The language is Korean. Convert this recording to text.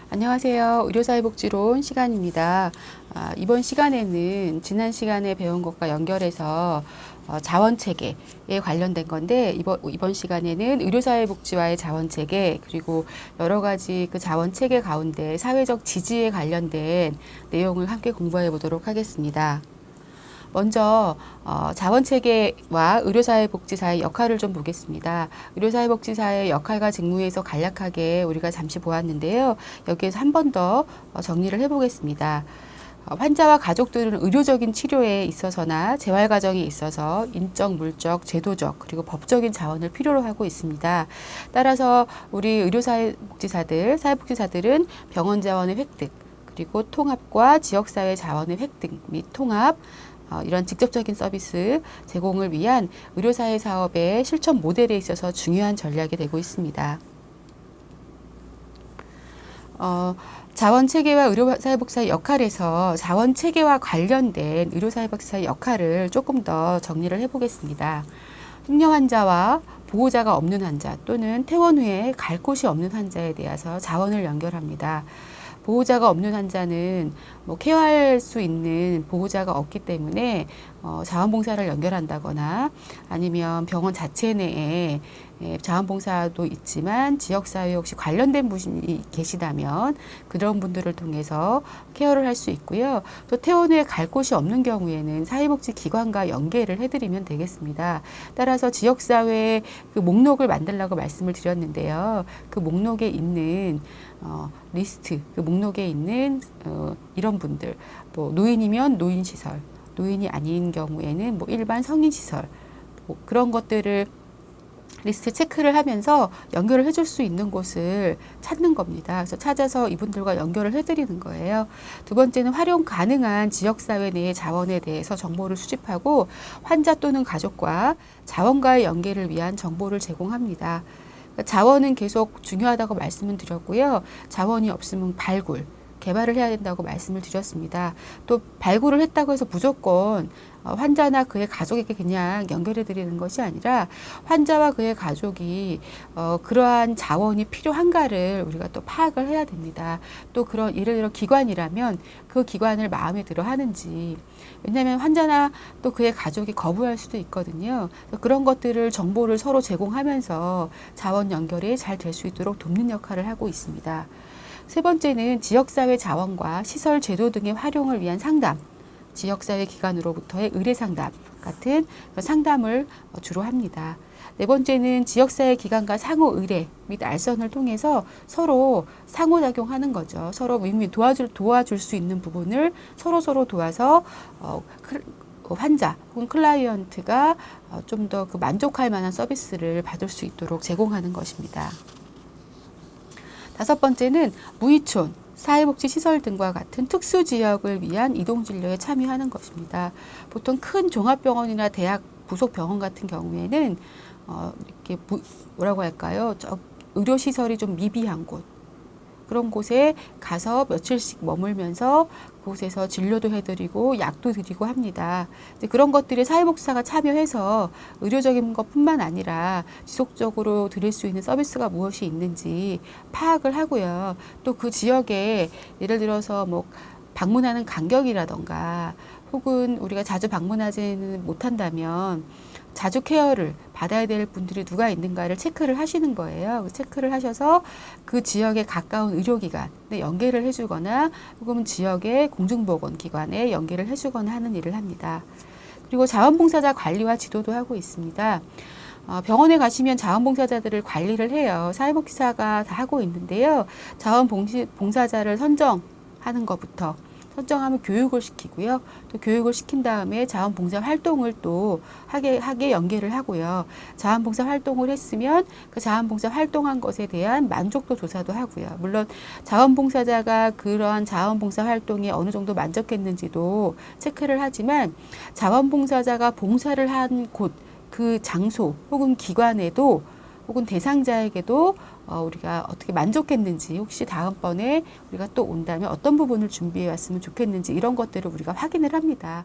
안녕하세요. 의료사회복지론 시간입니다. 이번 시간에는 지난 시간에 배운 것과 연결해서 자원체계에 관련된 건데 이번 시간에는 의료사회복지와의 자원체계 그리고 여러 가지 그 자원체계 가운데 사회적 지지에 관련된 내용을 함께 공부해 보도록 하겠습니다. 먼저 자원체계와 의료사회복지사의 역할을 좀 보겠습니다. 의료사회복지사의 역할과 직무에서 간략하게 우리가 잠시 보았는데요. 여기에서 한 번 더 정리를 해보겠습니다. 환자와 가족들은 의료적인 치료에 있어서나 재활 과정에 있어서 인적, 물적, 제도적 그리고 법적인 자원을 필요로 하고 있습니다. 따라서 우리 사회복지사들은 병원 자원의 획득, 그리고 통합과 지역사회 자원의 획득 및 통합, 이런 직접적인 서비스 제공을 위한 의료사회 사업의 실천 모델에 있어서 중요한 전략이 되고 있습니다. 자원체계와 의료사회복지사의 역할에서 자원체계와 관련된 의료사회복지사의 역할을 조금 더 정리를 해보겠습니다. 흉년 환자와 보호자가 없는 환자 또는 퇴원 후에 갈 곳이 없는 환자에 대해서 자원을 연결합니다. 보호자가 없는 환자는 케어할 수 있는 보호자가 없기 때문에 자원봉사를 연결한다거나 아니면 병원 자체 내에 자원봉사도 있지만 지역사회에 혹시 관련된 분이 계시다면 그런 분들을 통해서 케어를 할 수 있고요. 또 퇴원 후에 갈 곳이 없는 경우에는 사회복지기관과 연계를 해드리면 되겠습니다. 따라서 지역사회 그 목록을 만들라고 말씀을 드렸는데요. 그 목록에 있는 리스트, 그 목록에 있는 이런 분들, 뭐 노인이면 노인시설, 노인이 아닌 경우에는 뭐 일반 성인시설, 뭐 그런 것들을 리스트 체크를 하면서 연결을 해줄 수 있는 곳을 찾는 겁니다. 그래서 찾아서 이분들과 연결을 해드리는 거예요. 두 번째는 활용 가능한 지역사회 내의 자원에 대해서 정보를 수집하고 환자 또는 가족과 자원과의 연계를 위한 정보를 제공합니다. 자원은 계속 중요하다고 말씀을 드렸고요. 자원이 없으면 발굴, 개발을 해야 된다고 말씀을 드렸습니다. 또 발굴을 했다고 해서 무조건 환자나 그의 가족에게 그냥 연결해 드리는 것이 아니라 환자와 그의 가족이 그러한 자원이 필요한가를 우리가 또 파악을 해야 됩니다. 또 그런 예를 들어 기관이라면 그 기관을 마음에 들어 하는지, 왜냐하면 환자나 또 그의 가족이 거부할 수도 있거든요. 그런 것들을 정보를 서로 제공하면서 자원 연결이 잘 될 수 있도록 돕는 역할을 하고 있습니다. 세 번째는 지역사회 자원과 시설 제도 등의 활용을 위한 상담, 지역사회 기관으로부터의 의뢰상담 같은 상담을 주로 합니다. 네 번째는 지역사회 기관과 상호 의뢰 및 알선을 통해서 서로 상호작용하는 거죠. 서로 윈윈 도와줄 수 있는 부분을 서로 도와서 환자 혹은 클라이언트가 좀 더 그 만족할 만한 서비스를 받을 수 있도록 제공하는 것입니다. 다섯 번째는 무의촌, 사회복지시설 등과 같은 특수지역을 위한 이동진료에 참여하는 것입니다. 보통 큰 종합병원이나 대학 부속병원 같은 경우에는 이렇게 뭐라고 할까요? 의료시설이 좀 미비한 곳, 그런 곳에 가서 며칠씩 머물면서 그곳에서 진료도 해드리고 약도 드리고 합니다. 그런 것들에 사회복지사가 참여해서 의료적인 것뿐만 아니라 지속적으로 드릴 수 있는 서비스가 무엇이 있는지 파악을 하고요. 또 그 지역에 예를 들어서 뭐 방문하는 간격이라던가 혹은 우리가 자주 방문하지는 못한다면 자주 케어를 받아야 될 분들이 누가 있는가를 체크를 하시는 거예요. 체크를 하셔서 그 지역에 가까운 의료기관에 연계를 해주거나 혹은 지역의 공중보건기관에 연계를 해주거나 하는 일을 합니다. 그리고 자원봉사자 관리와 지도도 하고 있습니다. 병원에 가시면 자원봉사자들을 관리를 해요. 사회복지사가 다 하고 있는데요. 자원봉사자를 선정하는 것부터 선정하면 교육을 시키고요. 또 교육을 시킨 다음에 자원봉사 활동을 또 하게 연계를 하고요. 자원봉사 활동을 했으면 그 자원봉사 활동한 것에 대한 만족도 조사도 하고요. 물론 자원봉사자가 그러한 자원봉사 활동에 어느 정도 만족했는지도 체크를 하지만 자원봉사자가 봉사를 한 곳, 그 장소 혹은 기관에도 혹은 대상자에게도 우리가 어떻게 만족했는지, 혹시 다음번에 우리가 또 온다면 어떤 부분을 준비해 왔으면 좋겠는지 이런 것들을 우리가 확인을 합니다.